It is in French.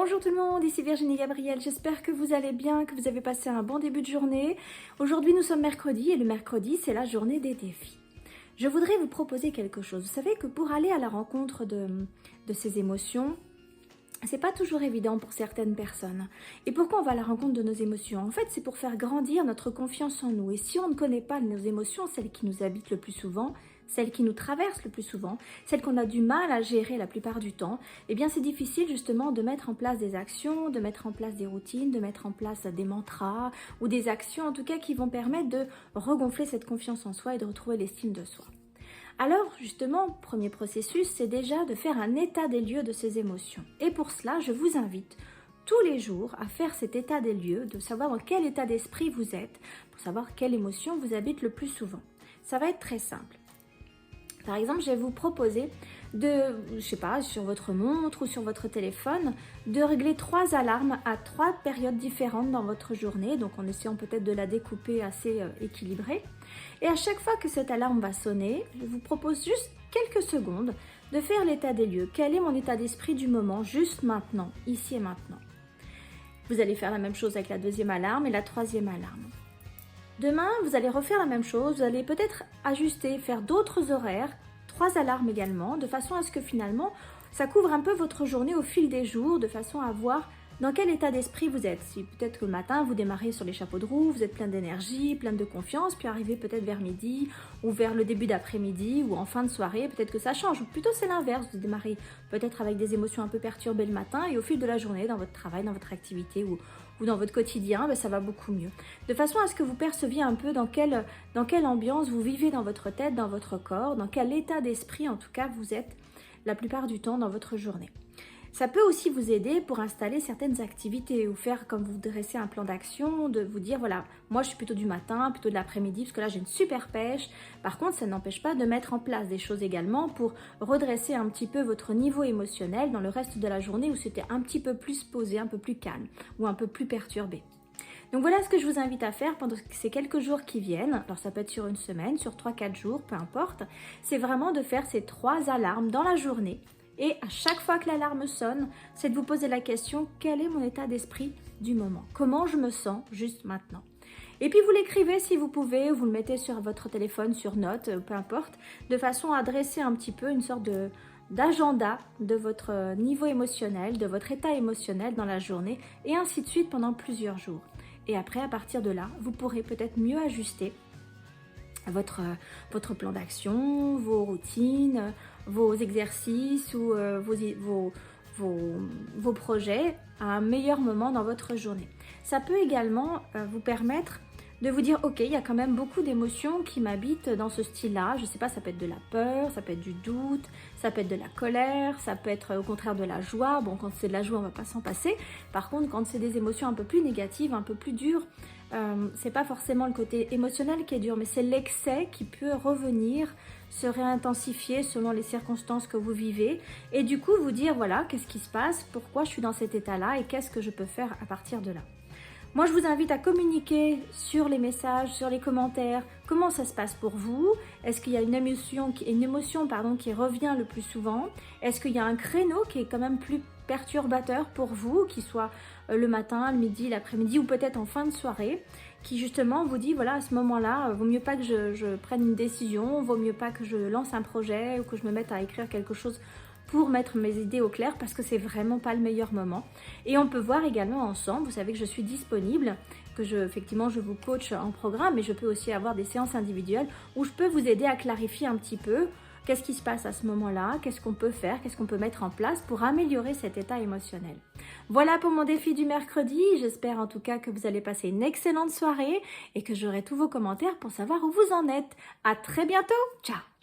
Bonjour tout le monde, ici Virginie Gabriel, j'espère que vous allez bien, que vous avez passé un bon début de journée. Aujourd'hui nous sommes mercredi et le mercredi c'est la journée des défis. Je voudrais vous proposer quelque chose. Vous savez que pour aller à la rencontre de ces émotions, c'est pas toujours évident pour certaines personnes. Et pourquoi on va à la rencontre de nos émotions? En fait, c'est pour faire grandir notre confiance en nous. Et si on ne connaît pas nos émotions, celles qui nous habitent le plus souvent, celles qui nous traversent le plus souvent, celles qu'on a du mal à gérer la plupart du temps, eh bien c'est difficile justement de mettre en place des actions, de mettre en place des routines, de mettre en place des mantras ou des actions en tout cas qui vont permettre de regonfler cette confiance en soi et de retrouver l'estime de soi. Alors justement, premier processus, c'est déjà de faire un état des lieux de ces émotions. Et pour cela, je vous invite tous les jours à faire cet état des lieux, de savoir dans quel état d'esprit vous êtes, pour savoir quelle émotion vous habite le plus souvent. Ça va être très simple. Par exemple, je vais vous proposer de, je sais pas, sur votre montre ou sur votre téléphone, de régler 3 alarmes à 3 périodes différentes dans votre journée, donc en essayant peut-être de la découper assez équilibrée. Et à chaque fois que cette alarme va sonner, je vous propose juste quelques secondes de faire l'état des lieux. Quel est mon état d'esprit du moment, juste maintenant, ici et maintenant? Vous allez faire la même chose avec la 2e alarme et la 3e alarme. Demain, vous allez refaire la même chose, vous allez peut-être ajuster, faire d'autres horaires, 3 alarmes également, de façon à ce que finalement, ça couvre un peu votre journée au fil des jours, de façon à voir dans quel état d'esprit vous êtes. Si peut-être que le matin, vous démarrez sur les chapeaux de roue, vous êtes plein d'énergie, plein de confiance, puis arrivez peut-être vers midi, ou vers le début d'après-midi, ou en fin de soirée, peut-être que ça change. Ou plutôt c'est l'inverse, vous démarrez peut-être avec des émotions un peu perturbées le matin, et au fil de la journée, dans votre travail, dans votre activité, ou dans votre quotidien, ça va beaucoup mieux. De façon à ce que vous perceviez un peu dans quelle ambiance vous vivez dans votre tête, dans votre corps, dans quel état d'esprit en tout cas vous êtes la plupart du temps dans votre journée. Ça peut aussi vous aider pour installer certaines activités ou faire comme vous dressez un plan d'action, de vous dire voilà, moi je suis plutôt du matin, plutôt de l'après-midi parce que là j'ai une super pêche. Par contre, ça n'empêche pas de mettre en place des choses également pour redresser un petit peu votre niveau émotionnel dans le reste de la journée où c'était un petit peu plus posé, un peu plus calme ou un peu plus perturbé. Donc voilà ce que je vous invite à faire pendant ces quelques jours qui viennent. Alors ça peut être sur une semaine, sur 3-4 jours, peu importe. C'est vraiment de faire ces 3 alarmes dans la journée. Et à chaque fois que l'alarme sonne, c'est de vous poser la question, quel est mon état d'esprit du moment? Comment je me sens juste maintenant? Et puis vous l'écrivez si vous pouvez, vous le mettez sur votre téléphone, sur note, peu importe, de façon à dresser un petit peu une sorte d'agenda de votre niveau émotionnel, de votre état émotionnel dans la journée, et ainsi de suite pendant plusieurs jours. Et après, à partir de là, vous pourrez peut-être mieux ajuster votre plan d'action, vos routines, vos exercices ou vos projets à un meilleur moment dans votre journée. Ça peut également vous permettre de vous dire ok, il y a quand même beaucoup d'émotions qui m'habitent dans ce style-là. Je sais pas, ça peut être de la peur, ça peut être du doute, ça peut être de la colère, ça peut être au contraire de la joie. Bon, quand c'est de la joie, on va pas s'en passer. Par contre, quand c'est des émotions un peu plus négatives, un peu plus dures, c'est pas forcément le côté émotionnel qui est dur, mais c'est l'excès qui peut revenir, se réintensifier selon les circonstances que vous vivez. Et du coup, vous dire voilà, qu'est-ce qui se passe, pourquoi je suis dans cet état-là et qu'est-ce que je peux faire à partir de là. Moi, je vous invite à communiquer sur les messages, sur les commentaires, comment ça se passe pour vous. Est-ce qu'il y a une émotion qui revient le plus souvent? Est-ce qu'il y a un créneau qui est quand même plus perturbateur pour vous, qui soit le matin, le midi, l'après-midi ou peut-être en fin de soirée, qui justement vous dit, voilà, à ce moment-là, vaut mieux pas que je prenne une décision, vaut mieux pas que je lance un projet ou que je me mette à écrire quelque chose pour mettre mes idées au clair parce que c'est vraiment pas le meilleur moment. Et on peut voir également ensemble, vous savez que je suis disponible, que effectivement je vous coach en programme, mais je peux aussi avoir des séances individuelles où je peux vous aider à clarifier un petit peu qu'est-ce qui se passe à ce moment-là, qu'est-ce qu'on peut faire, qu'est-ce qu'on peut mettre en place pour améliorer cet état émotionnel. Voilà pour mon défi du mercredi, j'espère en tout cas que vous allez passer une excellente soirée et que j'aurai tous vos commentaires pour savoir où vous en êtes. À très bientôt, ciao!